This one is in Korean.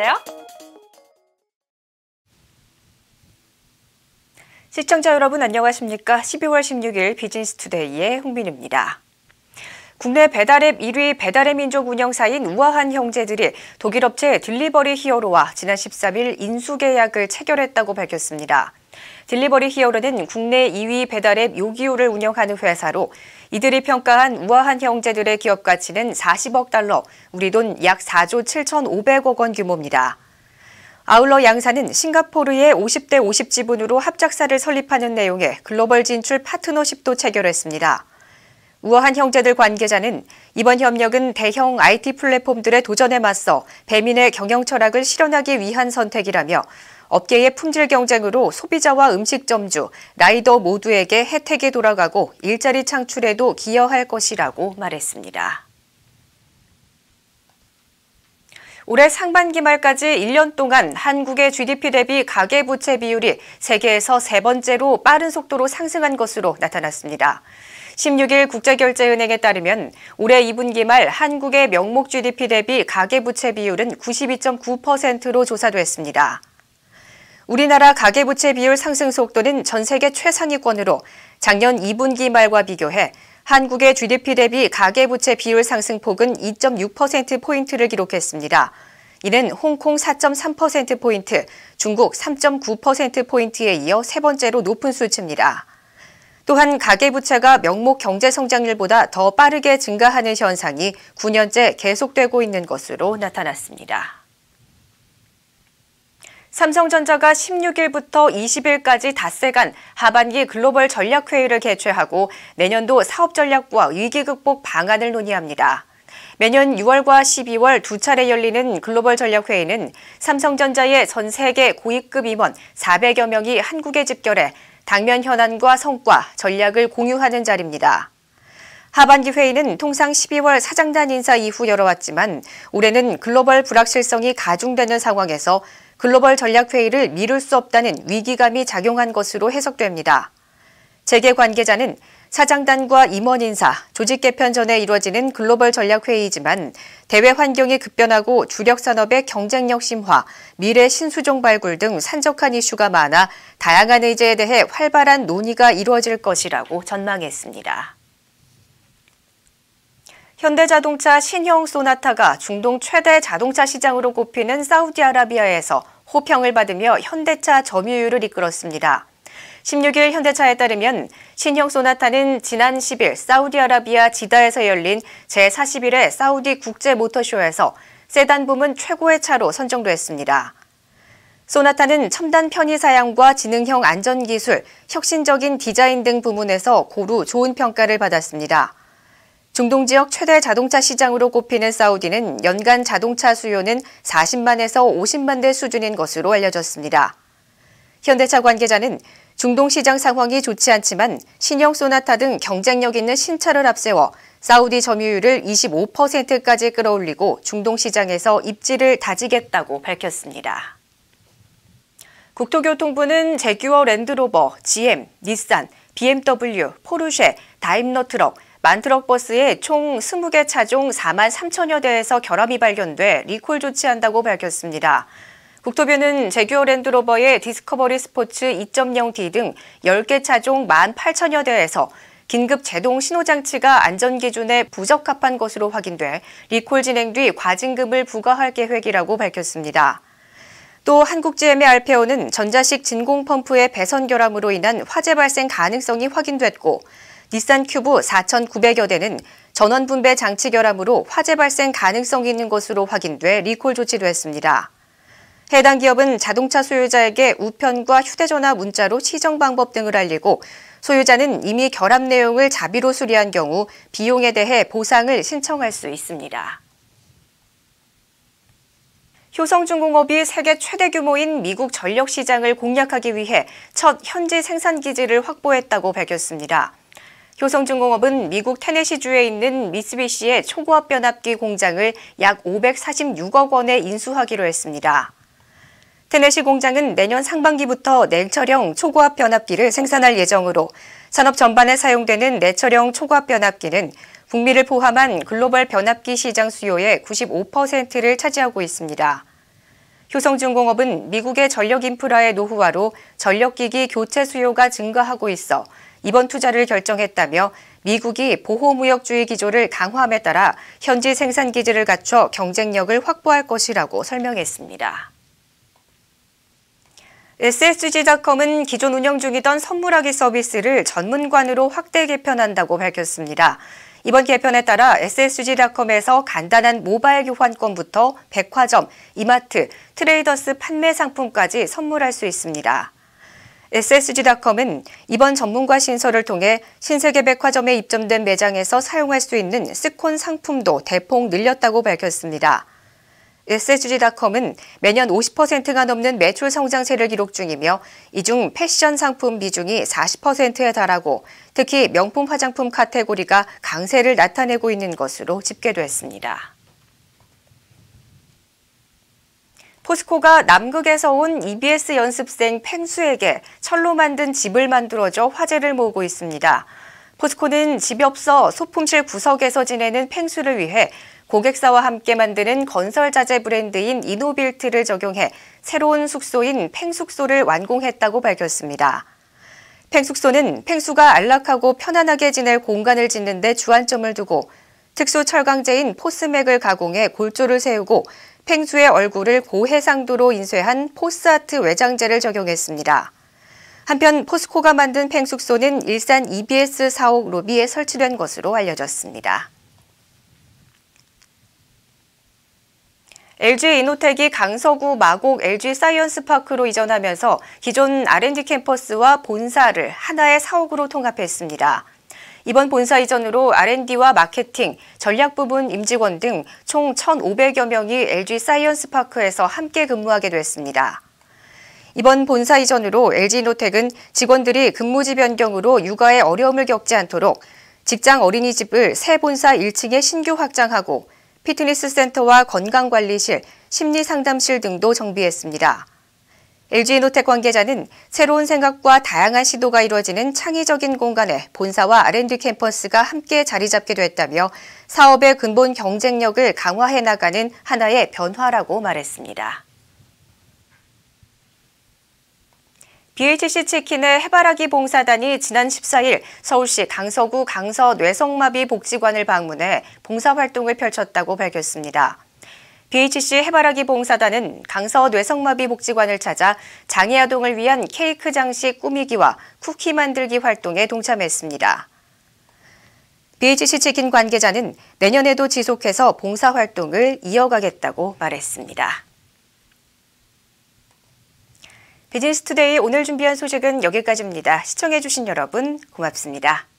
주세요. 시청자 여러분 안녕하십니까? 12월 16일 비즈니스투데이의 홍빈입니다. 국내 배달앱 1위 배달의 민족 운영사인 우아한 형제들이 독일 업체 딜리버리 히어로와 지난 13일 인수계약을 체결했다고 밝혔습니다. 딜리버리 히어로는 국내 2위 배달앱 요기요를 운영하는 회사로 이들이 평가한 우아한 형제들의 기업 가치는 40억 달러, 우리 돈 약 4조 7,500억 원 규모입니다. 아울러 양사는 싱가포르의 50대 50 지분으로 합작사를 설립하는 내용의 글로벌 진출 파트너십도 체결했습니다. 우아한 형제들 관계자는 이번 협력은 대형 IT 플랫폼들의 도전에 맞서 배민의 경영 철학을 실현하기 위한 선택이라며 업계의 품질 경쟁으로 소비자와 음식점주, 라이더 모두에게 혜택이 돌아가고 일자리 창출에도 기여할 것이라고 말했습니다. 올해 상반기 말까지 1년 동안 한국의 GDP 대비 가계부채 비율이 세계에서 세 번째로 빠른 속도로 상승한 것으로 나타났습니다. 16일 국제결제은행에 따르면 올해 2분기 말 한국의 명목 GDP 대비 가계부채 비율은 92.9%로 조사됐습니다. 우리나라 가계부채 비율 상승 속도는 전 세계 최상위권으로 작년 2분기 말과 비교해 한국의 GDP 대비 가계부채 비율 상승폭은 2.6%포인트를 기록했습니다. 이는 홍콩 4.3%포인트, 중국 3.9%포인트에 이어 세 번째로 높은 수치입니다. 또한 가계부채가 명목 경제성장률보다 더 빠르게 증가하는 현상이 9년째 계속되고 있는 것으로 나타났습니다. 삼성전자가 16일부터 20일까지 닷새간 하반기 글로벌 전략회의를 개최하고 내년도 사업 전략과 위기 극복 방안을 논의합니다. 매년 6월과 12월 두 차례 열리는 글로벌 전략회의는 삼성전자의 전 세계 고위급 임원 400여 명이 한국에 집결해 당면 현안과 성과, 전략을 공유하는 자리입니다. 하반기 회의는 통상 12월 사장단 인사 이후 열어왔지만 올해는 글로벌 불확실성이 가중되는 상황에서 글로벌 전략회의를 미룰 수 없다는 위기감이 작용한 것으로 해석됩니다. 재계 관계자는 사장단과 임원 인사, 조직 개편 전에 이루어지는 글로벌 전략회의이지만 대외 환경이 급변하고 주력 산업의 경쟁력 심화, 미래 신수종 발굴 등 산적한 이슈가 많아 다양한 의제에 대해 활발한 논의가 이루어질 것이라고 전망했습니다. 현대자동차 신형 소나타가 중동 최대 자동차 시장으로 꼽히는 사우디아라비아에서 호평을 받으며 현대차 점유율을 이끌었습니다. 16일 현대차에 따르면 신형 소나타는 지난 10일 사우디아라비아 지다에서 열린 제41회 사우디 국제모터쇼에서 세단 부문 최고의 차로 선정됐습니다. 소나타는 첨단 편의 사양과 지능형 안전기술, 혁신적인 디자인 등 부문에서 고루 좋은 평가를 받았습니다. 중동 지역 최대 자동차 시장으로 꼽히는 사우디는 연간 자동차 수요는 40만에서 50만 대 수준인 것으로 알려졌습니다. 현대차 관계자는 중동 시장 상황이 좋지 않지만 신형 소나타 등 경쟁력 있는 신차를 앞세워 사우디 점유율을 25%까지 끌어올리고 중동 시장에서 입지를 다지겠다고 밝혔습니다. 국토교통부는 제규어 랜드로버, GM, 닛산, BMW, 포르쉐, 다임러 트럭, 만트럭 버스의 총 20개 차종 4만 3천여 대에서 결함이 발견돼 리콜 조치한다고 밝혔습니다. 국토부는 제규어 랜드로버의 디스커버리 스포츠 2.0D 등 10개 차종 1만 8천여 대에서 긴급 제동 신호장치가 안전기준에 부적합한 것으로 확인돼 리콜 진행 뒤 과징금을 부과할 계획이라고 밝혔습니다. 또 한국GM의 알페오는 전자식 진공 펌프의 배선 결함으로 인한 화재 발생 가능성이 확인됐고 닛산 큐브 4,900여 대는 전원 분배 장치 결함으로 화재 발생 가능성이 있는 것으로 확인돼 리콜 조치됐습니다. 해당 기업은 자동차 소유자에게 우편과 휴대전화 문자로 시정 방법 등을 알리고 소유자는 이미 결함 내용을 자비로 수리한 경우 비용에 대해 보상을 신청할 수 있습니다. 효성중공업이 세계 최대 규모인 미국 전력 시장을 공략하기 위해 첫 현지 생산 기지를 확보했다고 밝혔습니다. 효성중공업은 미국 테네시주에 있는 미쓰비시의 초고압 변압기 공장을 약 546억 원에 인수하기로 했습니다. 테네시 공장은 내년 상반기부터 냉철형 초고압 변압기를 생산할 예정으로 산업 전반에 사용되는 내철형 초고압 변압기는 북미를 포함한 글로벌 변압기 시장 수요의 95%를 차지하고 있습니다. 효성중공업은 미국의 전력 인프라의 노후화로 전력기기 교체 수요가 증가하고 있어 이번 투자를 결정했다며 미국이 보호무역주의 기조를 강화함에 따라 현지 생산 기지를 갖춰 경쟁력을 확보할 것이라고 설명했습니다. SSG닷컴은 기존 운영 중이던 선물하기 서비스를 전문관으로 확대 개편한다고 밝혔습니다. 이번 개편에 따라 SSG닷컴에서 간단한 모바일 교환권부터 백화점, 이마트, 트레이더스 판매 상품까지 선물할 수 있습니다. SSG닷컴은 이번 전문가 신설을 통해 신세계 백화점에 입점된 매장에서 사용할 수 있는 스콘 상품도 대폭 늘렸다고 밝혔습니다. SSG닷컴은 매년 50%가 넘는 매출 성장세를 기록 중이며 이 중 패션 상품 비중이 40%에 달하고 특히 명품 화장품 카테고리가 강세를 나타내고 있는 것으로 집계됐습니다. 포스코가 남극에서 온 EBS 연습생 펭수에게 철로 만든 집을 만들어줘 화제를 모으고 있습니다. 포스코는 집이 없어 소품실 구석에서 지내는 펭수를 위해 고객사와 함께 만드는 건설자재 브랜드인 이노빌트를 적용해 새로운 숙소인 펭숙소를 완공했다고 밝혔습니다. 펭숙소는 펭수가 안락하고 편안하게 지낼 공간을 짓는 데 주안점을 두고 특수 철강제인 포스맥을 가공해 골조를 세우고 펭수의 얼굴을 고해상도로 인쇄한 포스아트 외장재를 적용했습니다. 한편 포스코가 만든 펭숙소는 일산 EBS 4옥 로비에 설치된 것으로 알려졌습니다. LG이노텍이 강서구 마곡 LG사이언스파크로 이전하면서 기존 R&D 캠퍼스와 본사를 하나의 사옥으로 통합했습니다. 이번 본사 이전으로 R&D와 마케팅, 전략 부문 임직원 등 총 1,500여 명이 LG사이언스파크에서 함께 근무하게 됐습니다. 이번 본사 이전으로 LG이노텍은 직원들이 근무지 변경으로 육아에 어려움을 겪지 않도록 직장 어린이집을 새 본사 1층에 신규 확장하고 피트니스 센터와 건강관리실, 심리상담실 등도 정비했습니다. LG이노텍 관계자는 새로운 생각과 다양한 시도가 이루어지는 창의적인 공간에 본사와 R&D 캠퍼스가 함께 자리 잡게 됐다며 사업의 근본 경쟁력을 강화해 나가는 하나의 변화라고 말했습니다. BHC 치킨의 해바라기 봉사단이 지난 14일 서울시 강서구 강서 뇌성마비 복지관을 방문해 봉사활동을 펼쳤다고 밝혔습니다. BHC 해바라기 봉사단은 강서 뇌성마비 복지관을 찾아 장애아동을 위한 케이크 장식 꾸미기와 쿠키 만들기 활동에 동참했습니다. BHC 치킨 관계자는 내년에도 지속해서 봉사활동을 이어가겠다고 말했습니다. 비즈니스투데이 오늘 준비한 소식은 여기까지입니다. 시청해주신 여러분 고맙습니다.